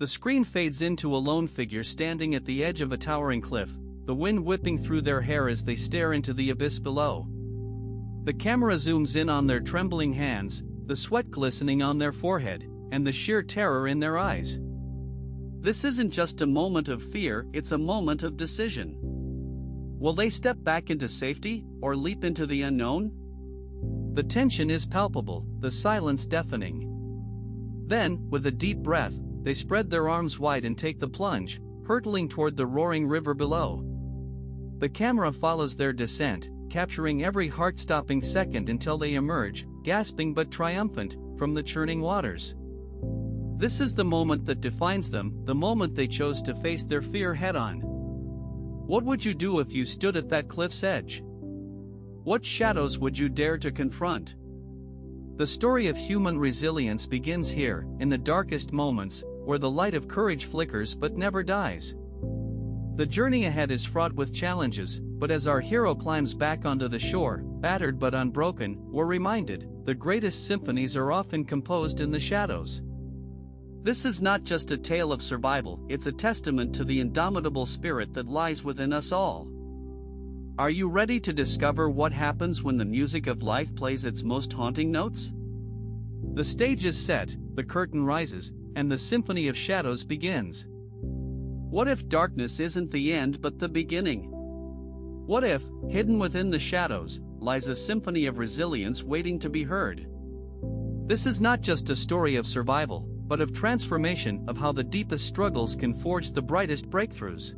The screen fades into a lone figure standing at the edge of a towering cliff, the wind whipping through their hair as they stare into the abyss below. The camera zooms in on their trembling hands, the sweat glistening on their forehead, and the sheer terror in their eyes. This isn't just a moment of fear, it's a moment of decision. Will they step back into safety, or leap into the unknown? The tension is palpable, the silence deafening. Then, with a deep breath, they spread their arms wide and take the plunge, hurtling toward the roaring river below. The camera follows their descent, capturing every heart-stopping second until they emerge, gasping but triumphant, from the churning waters. This is the moment that defines them, the moment they chose to face their fear head-on. What would you do if you stood at that cliff's edge? What shadows would you dare to confront? The story of human resilience begins here, in the darkest moments, where the light of courage flickers but never dies. The journey ahead is fraught with challenges, but as our hero climbs back onto the shore, battered but unbroken, we're reminded, the greatest symphonies are often composed in the shadows. This is not just a tale of survival, it's a testament to the indomitable spirit that lies within us all. Are you ready to discover what happens when the music of life plays its most haunting notes? The stage is set, the curtain rises, and the symphony of shadows begins. What if darkness isn't the end but the beginning? What if, hidden within the shadows, lies a symphony of resilience waiting to be heard? This is not just a story of survival, but of transformation, of how the deepest struggles can forge the brightest breakthroughs.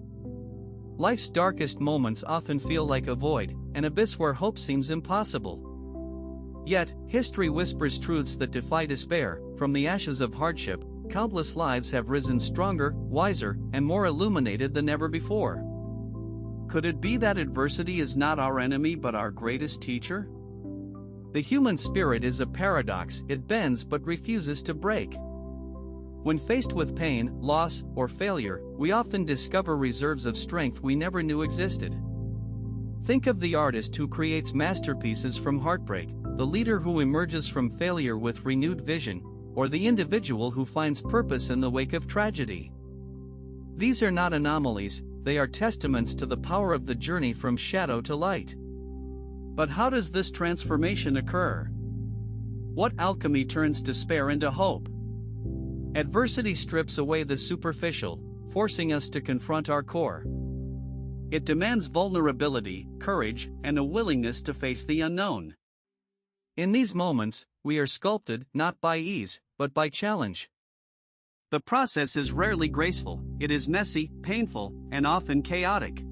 Life's darkest moments often feel like a void, an abyss where hope seems impossible. Yet, history whispers truths that defy despair. From the ashes of hardship, countless lives have risen stronger, wiser, and more illuminated than ever before. Could it be that adversity is not our enemy but our greatest teacher? The human spirit is a paradox, it bends but refuses to break. When faced with pain, loss, or failure, we often discover reserves of strength we never knew existed. Think of the artist who creates masterpieces from heartbreak, the leader who emerges from failure with renewed vision, or the individual who finds purpose in the wake of tragedy. These are not anomalies, they are testaments to the power of the journey from shadow to light. But how does this transformation occur? What alchemy turns despair into hope? Adversity strips away the superficial, forcing us to confront our core. It demands vulnerability, courage, and a willingness to face the unknown. In these moments, we are sculpted not by ease, but by challenge. The process is rarely graceful, it is messy, painful, and often chaotic.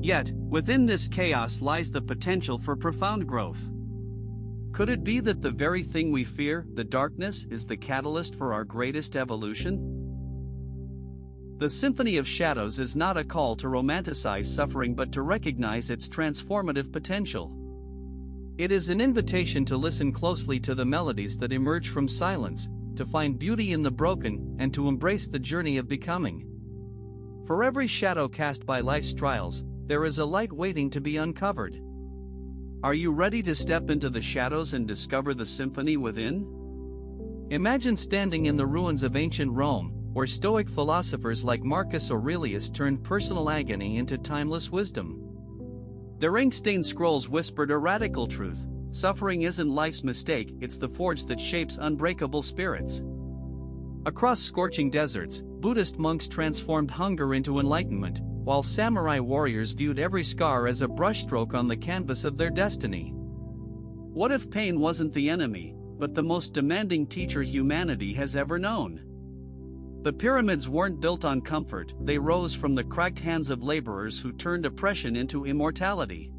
Yet, within this chaos lies the potential for profound growth. Could it be that the very thing we fear, the darkness, is the catalyst for our greatest evolution? The Symphony of Shadows is not a call to romanticize suffering but to recognize its transformative potential. It is an invitation to listen closely to the melodies that emerge from silence, to find beauty in the broken, and to embrace the journey of becoming. For every shadow cast by life's trials, there is a light waiting to be uncovered. Are you ready to step into the shadows and discover the symphony within? Imagine standing in the ruins of ancient Rome, where Stoic philosophers like Marcus Aurelius turned personal agony into timeless wisdom. Their ink-stained scrolls whispered a radical truth: suffering isn't life's mistake, it's the forge that shapes unbreakable spirits. Across scorching deserts, Buddhist monks transformed hunger into enlightenment, while samurai warriors viewed every scar as a brushstroke on the canvas of their destiny. What if pain wasn't the enemy, but the most demanding teacher humanity has ever known? The pyramids weren't built on comfort, they rose from the cracked hands of laborers who turned oppression into immortality.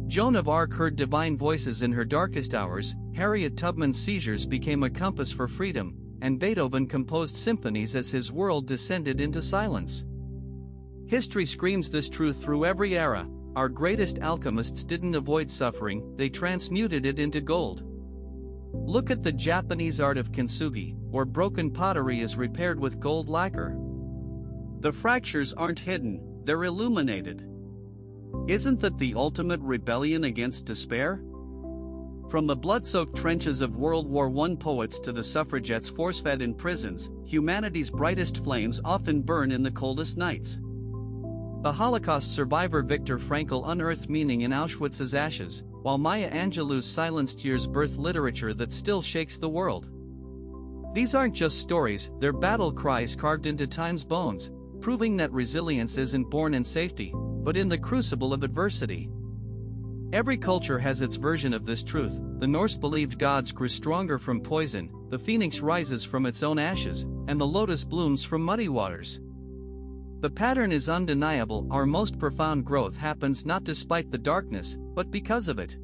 Joan of Arc heard divine voices in her darkest hours, Harriet Tubman's seizures became a compass for freedom, and Beethoven composed symphonies as his world descended into silence. History screams this truth through every era: our greatest alchemists didn't avoid suffering, they transmuted it into gold. Look at the Japanese art of kintsugi, where broken pottery is repaired with gold lacquer. The fractures aren't hidden, they're illuminated. Isn't that the ultimate rebellion against despair? From the blood-soaked trenches of World War I poets to the suffragettes force-fed in prisons, humanity's brightest flames often burn in the coldest nights. The Holocaust survivor Viktor Frankl unearthed meaning in Auschwitz's ashes, while Maya Angelou's silenced years birthed literature that still shakes the world. These aren't just stories, they're battle cries carved into time's bones, proving that resilience isn't born in safety, but in the crucible of adversity. Every culture has its version of this truth. The Norse believed gods grew stronger from poison, the phoenix rises from its own ashes, and the lotus blooms from muddy waters. The pattern is undeniable. Our most profound growth happens not despite the darkness, but because of it.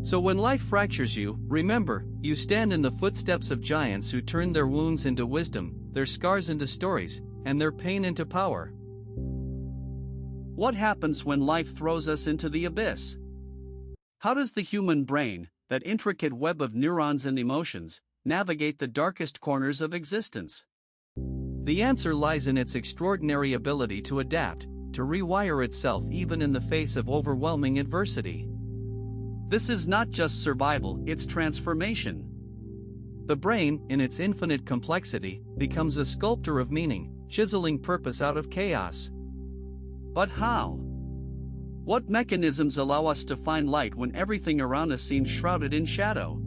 So when life fractures you, remember, you stand in the footsteps of giants who turned their wounds into wisdom, their scars into stories, and their pain into power. What happens when life throws us into the abyss? How does the human brain, that intricate web of neurons and emotions, navigate the darkest corners of existence? The answer lies in its extraordinary ability to adapt, to rewire itself even in the face of overwhelming adversity. This is not just survival, it's transformation. The brain, in its infinite complexity, becomes a sculptor of meaning, chiseling purpose out of chaos. But how? What mechanisms allow us to find light when everything around us seems shrouded in shadow?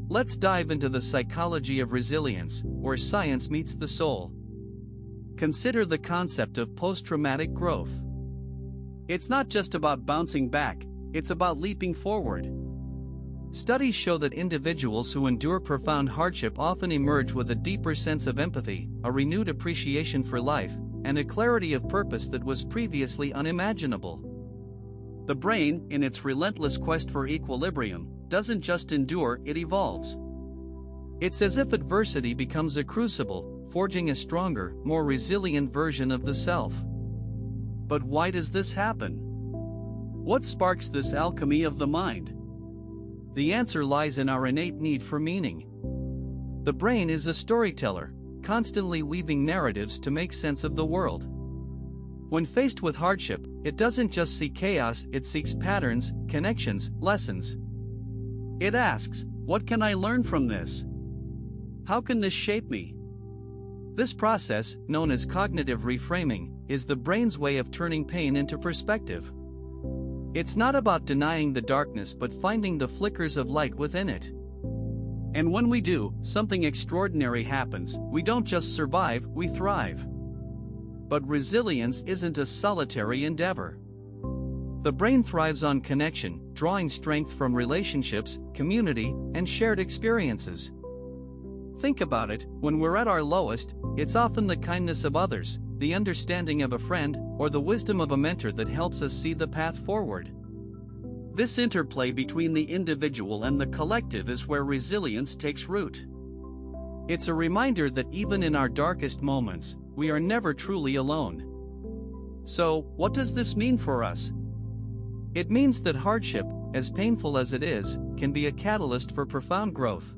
Let's dive into the psychology of resilience, where science meets the soul. Consider the concept of post-traumatic growth. It's not just about bouncing back, it's about leaping forward. Studies show that individuals who endure profound hardship often emerge with a deeper sense of empathy, a renewed appreciation for life, and a clarity of purpose that was previously unimaginable. The brain, in its relentless quest for equilibrium, doesn't just endure, it evolves. It's as if adversity becomes a crucible, forging a stronger, more resilient version of the self. But why does this happen? What sparks this alchemy of the mind? The answer lies in our innate need for meaning. The brain is a storyteller, constantly weaving narratives to make sense of the world. When faced with hardship, it doesn't just seek chaos, it seeks patterns, connections, lessons. It asks, what can I learn from this? How can this shape me? This process, known as cognitive reframing, is the brain's way of turning pain into perspective. It's not about denying the darkness but finding the flickers of light within it. And when we do, something extraordinary happens. We don't just survive, we thrive. But resilience isn't a solitary endeavor. The brain thrives on connection, drawing strength from relationships, community, and shared experiences. Think about it, when we're at our lowest, it's often the kindness of others, the understanding of a friend, or the wisdom of a mentor that helps us see the path forward. This interplay between the individual and the collective is where resilience takes root. It's a reminder that even in our darkest moments, we are never truly alone. So, what does this mean for us? It means that hardship, as painful as it is, can be a catalyst for profound growth.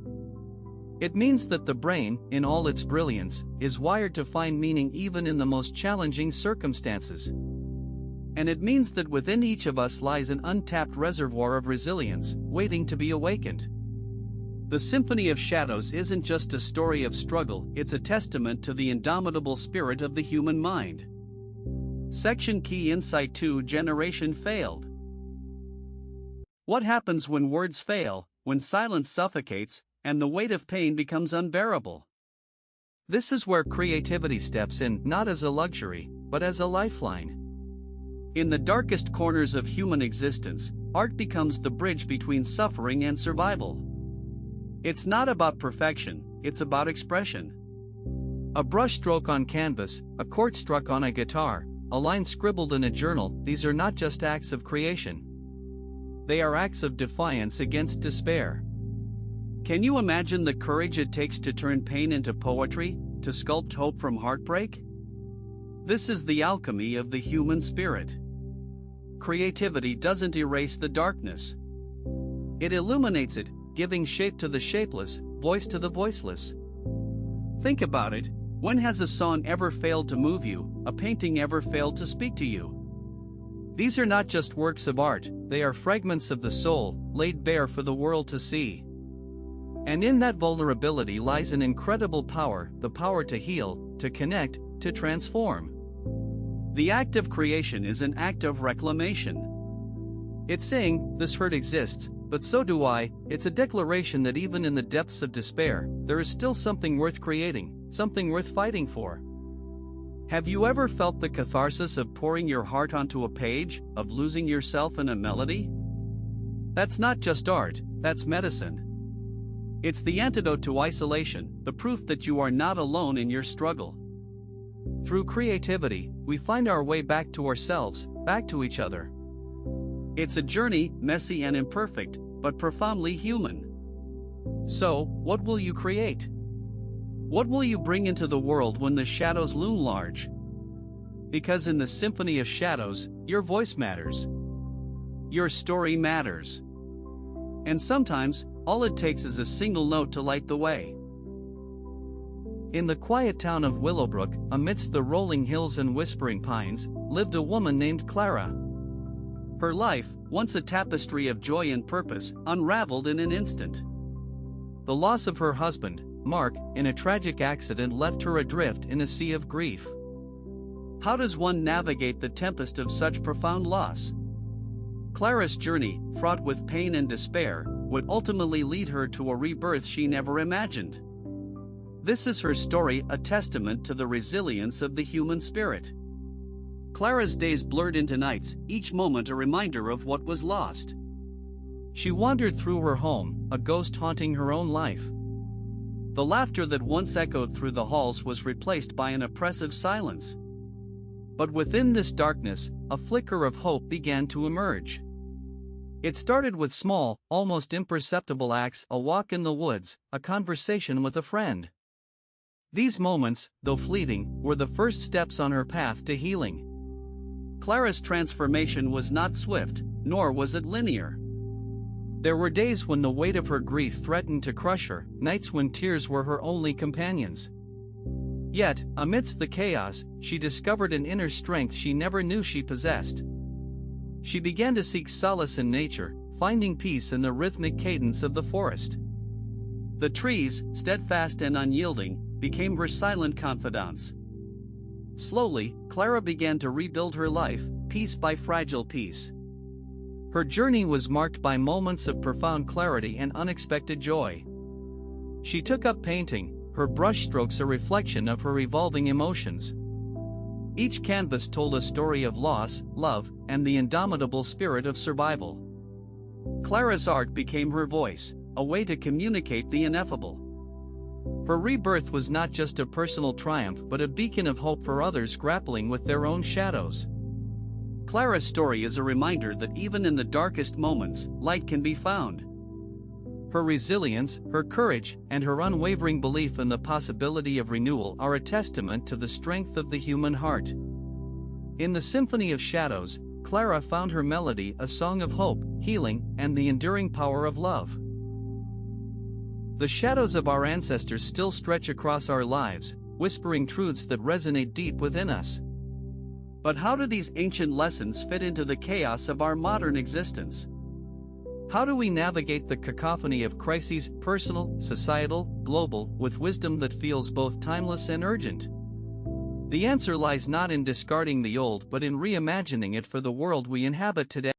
It means that the brain, in all its brilliance, is wired to find meaning even in the most challenging circumstances. And it means that within each of us lies an untapped reservoir of resilience, waiting to be awakened. The Symphony of Shadows isn't just a story of struggle, it's a testament to the indomitable spirit of the human mind. Section Key Insight 2: Generation Failed. What happens when words fail, when silence suffocates, and the weight of pain becomes unbearable? This is where creativity steps in, not as a luxury, but as a lifeline. In the darkest corners of human existence, art becomes the bridge between suffering and survival. It's not about perfection, it's about expression. A brushstroke on canvas, a chord struck on a guitar, a line scribbled in a journal, these are not just acts of creation. They are acts of defiance against despair. Can you imagine the courage it takes to turn pain into poetry, to sculpt hope from heartbreak? This is the alchemy of the human spirit. Creativity doesn't erase the darkness. It illuminates it, giving shape to the shapeless, voice to the voiceless. Think about it, when has a song ever failed to move you, a painting ever failed to speak to you? These are not just works of art, they are fragments of the soul, laid bare for the world to see. And in that vulnerability lies an incredible power, the power to heal, to connect, to transform. The act of creation is an act of reclamation. It's saying, this hurt exists, but so do I. It's a declaration that even in the depths of despair, there is still something worth creating, something worth fighting for. Have you ever felt the catharsis of pouring your heart onto a page, of losing yourself in a melody? That's not just art, that's medicine. It's the antidote to isolation, the proof that you are not alone in your struggle. Through creativity, we find our way back to ourselves, back to each other. It's a journey, messy and imperfect, but profoundly human. So, what will you create? What will you bring into the world when the shadows loom large? Because in the symphony of shadows, your voice matters. Your story matters. And sometimes, all it takes is a single note to light the way. In the quiet town of Willowbrook, amidst the rolling hills and whispering pines, lived a woman named Clara. Her life, once a tapestry of joy and purpose, unraveled in an instant. The loss of her husband, Mark, in a tragic accident left her adrift in a sea of grief. How does one navigate the tempest of such profound loss? Clara's journey, fraught with pain and despair, would ultimately lead her to a rebirth she never imagined. This is her story, a testament to the resilience of the human spirit. Clara's days blurred into nights, each moment a reminder of what was lost. She wandered through her home, a ghost haunting her own life. The laughter that once echoed through the halls was replaced by an oppressive silence. But within this darkness, a flicker of hope began to emerge. It started with small, almost imperceptible acts: a walk in the woods, a conversation with a friend. These moments, though fleeting, were the first steps on her path to healing. Clara's transformation was not swift, nor was it linear. There were days when the weight of her grief threatened to crush her, nights when tears were her only companions. Yet, amidst the chaos, she discovered an inner strength she never knew she possessed. She began to seek solace in nature, finding peace in the rhythmic cadence of the forest. The trees, steadfast and unyielding, became her silent confidants. Slowly, Clara began to rebuild her life, piece by fragile piece. Her journey was marked by moments of profound clarity and unexpected joy. She took up painting, her brushstrokes a reflection of her evolving emotions. Each canvas told a story of loss, love, and the indomitable spirit of survival. Clara's art became her voice, a way to communicate the ineffable. Her rebirth was not just a personal triumph but a beacon of hope for others grappling with their own shadows. Clara's story is a reminder that even in the darkest moments, light can be found. Her resilience, her courage, and her unwavering belief in the possibility of renewal are a testament to the strength of the human heart. In the Symphony of Shadows, Clara found her melody, a song of hope, healing, and the enduring power of love. The shadows of our ancestors still stretch across our lives, whispering truths that resonate deep within us. But how do these ancient lessons fit into the chaos of our modern existence? How do we navigate the cacophony of crises, personal, societal, global, with wisdom that feels both timeless and urgent? The answer lies not in discarding the old but in reimagining it for the world we inhabit today.